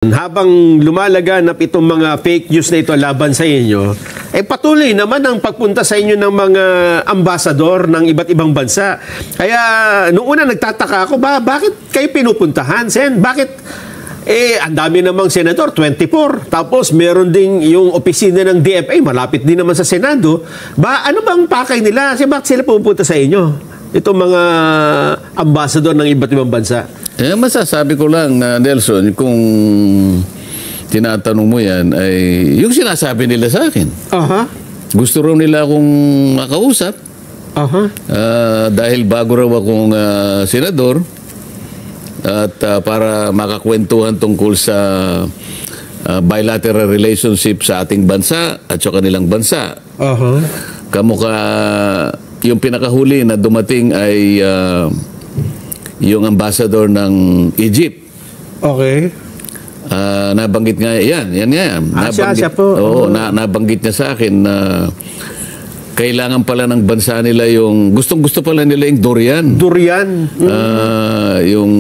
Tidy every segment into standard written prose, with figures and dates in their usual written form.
Habang lumalaganap itong mga fake news na ito laban sa inyo, patuloy naman ang pagpunta sa inyo ng mga ambasador ng iba't ibang bansa. Kaya noong una nagtataka ako, bakit kayo pinupuntahan, Sen? Bakit? Ang dami namang senador, 24. Tapos meron ding yung opisina ng DFA, malapit din naman sa Senado. Ano bang pakay nila? Bakit sila pupunta sa inyo? Itong mga ambasador ng iba't ibang bansa. Masasabi ko lang, Nelson, kung tinatanong mo yan, ay yung sinasabi nila sa akin. Gusto raw nila akong makausap. Dahil bago raw akong senador at para makakwentuhan tungkol sa bilateral relationship sa ating bansa at sa kanilang bansa. Kamukha yung pinakahuli na dumating ay yung ambassador ng Egypt. Okay. Nabanggit nga, yan nga. Siya po. Oo, nabanggit niya sa akin na kailangan pala ng bansa nila yung, gustong-gusto pala nila yung durian. Durian. Yung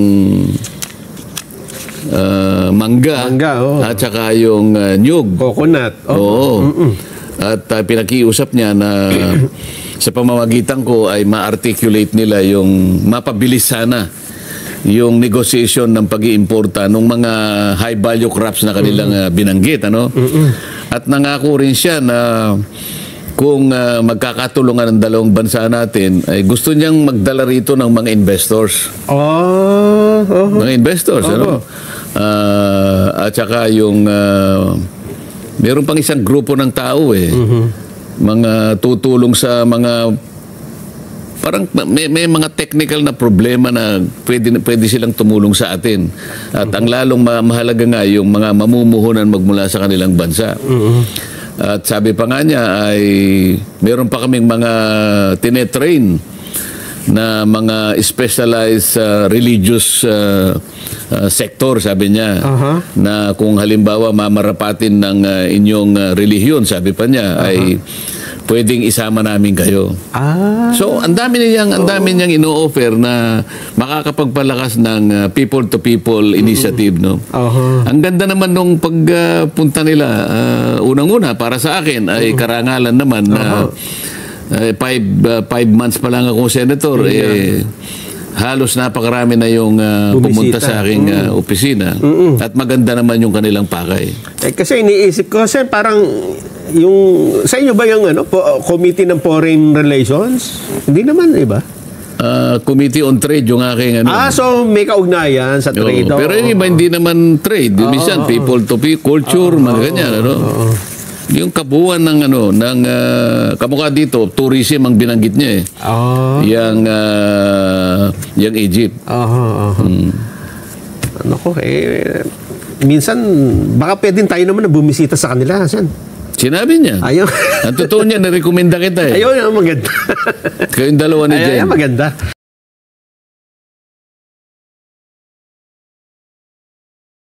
mangga. At saka yung nyug. Coconut. Oo. At pinakiusap niya na sa pamamagitan ko ay ma-articulate nila yung mapabilis sana yung negotiation ng pag-iimporta ng mga high-value crops na kanilang binanggit. At nangako rin siya na kung magkakatulungan ng dalawang bansa natin, ay gusto niyang magdala rito ng mga investors. Mga investors, at saka yung meron pang isang grupo ng tao mga tutulong sa mga parang may mga technical na problema na pwede silang tumulong sa atin. At ang lalong mahalaga nga yung mga mamumuhunan magmula sa kanilang bansa. At sabi pa nga niya ay meron pa kaming mga tinetrain na mga specialized religious sector, sabi niya, na kung halimbawa mamarapatin ng inyong relihiyon, sabi pa niya, ay pwedeng isama namin kayo. So, ang dami niyang ino-offer na makakapagpalakas ng people-to-people initiative. Ang ganda naman nung pagpunta nila, unang-una, para sa akin, ay karangalan naman na 5 months pa lang ako senator, halos napakarami na yung pumunta sa aking opisina. At maganda naman yung kanilang pakay. Kasi iniisip ko, Sen, parang yung sa inyo ba yung Committee ng Foreign Relations? Hindi naman, ba? Committee on Trade yung aking so may kaugnayan sa trade. Pero yung iba hindi naman trade. Minsan people to people, culture, mga ganyan. Yung kabuuan ng kamukha dito, tourism ang binanggit niya yung Egypt. Minsan baka pwedeng tayo naman na bumisita sa kanila, Sen. Sinabi niya. Ang totoo niya, narekomenda kita Ayun, maganda. Kayong dalawa ni Jen. Maganda.